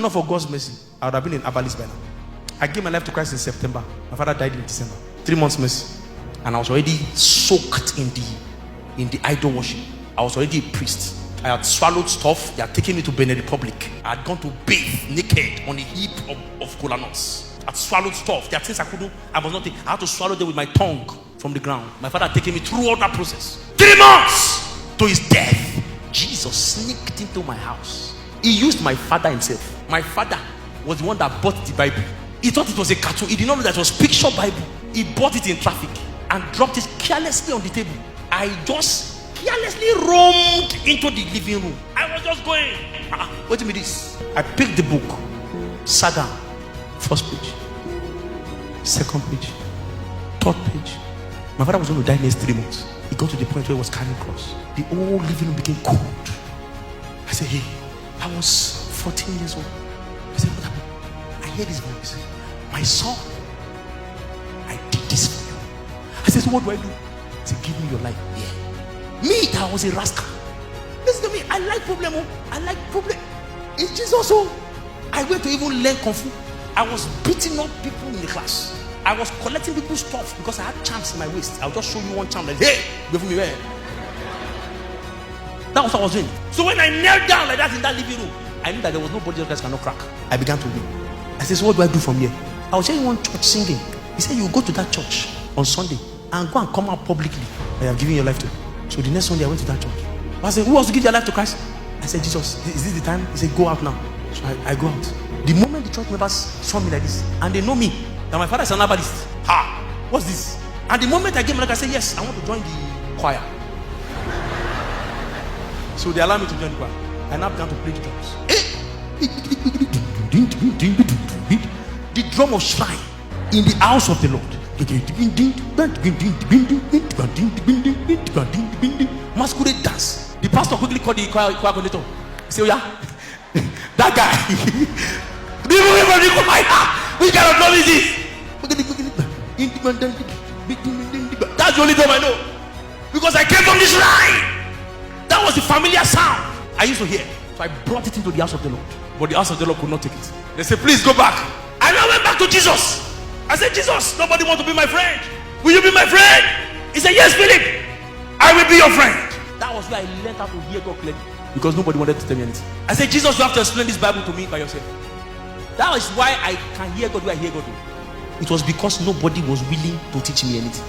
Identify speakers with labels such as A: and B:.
A: Not for God's mercy, I would have been in Abalis by now. I gave my life to Christ in September. My father died in December. 3 months mercy. And I was already soaked in the idol worship. I was already a priest. I had swallowed stuff. They had taken me to Benin Republic. I had gone to bathe naked on a heap of cola nuts. I had swallowed stuff. There are things I couldn't. I was not. I had to swallow them with my tongue from the ground. My father had taken me through all that process. 3 months to his death. Jesus sneaked into my house. He used my father himself. My father was the one that bought the Bible. He thought it was a cartoon. He did not know that it was picture Bible. He bought it in traffic and dropped it carelessly on the table. I just carelessly roamed into the living room. I was just going, wait a minute. I picked the book, sat down, first page, second page, third page. My father was going to die next 3 months. He got to the point where he was carrying cross. The whole living room became cold. I said, hey, I was 14 years old. I said, what happened? I heard his voice. My son, I did this for you. I said, so what do I do? He said, give me your life. Yeah. Me, that was a rascal. Listen to me, I like problem. I like problem. It's Jesus. So I went to even learn Kung Fu. I was beating up people in the class. I was collecting people's stuff because I had charms in my waist. I'll just show you one charm like, hey, give me where. That was what I was doing. So when I knelt down like that in that living room, I knew that there was nobody else that cannot crack. I began to win. I said, so what do I do from here? I was hearing one church singing. He said, you go to that church on Sunday and go and come out publicly that you are giving your life to. So the next Sunday I went to that church. I said, who wants to give their life to Christ? I said, Jesus, is this the time? He said, go out now. So I go out. The moment the church members saw me like this, and they know me, that my father is an herbalist. Ha! What's this? And the moment I gave my life, I said, yes, I want to join the choir. So they allowed me to join the choir. I now began to play the drums. The drum of shrine in the house of the Lord. Masquerade dance. The pastor quickly called the choir coordinator. He said, oh yeah, that guy. Which kind of drum is this? That's the only drum I know. Because I came from the shrine. That was the familiar sound I used to hear. So I brought it into the house of the Lord. But the house of the Lord could not take it. They said, please go back. I now went back to Jesus. I said, Jesus, nobody wants to be my friend. Will you be my friend? He said, yes, Philip, I will be your friend. That was where I learned how to hear God clearly. Because nobody wanted to tell me anything. I said, Jesus, you have to explain this Bible to me by yourself. That is why I can hear God where I hear God. It was because nobody was willing to teach me anything.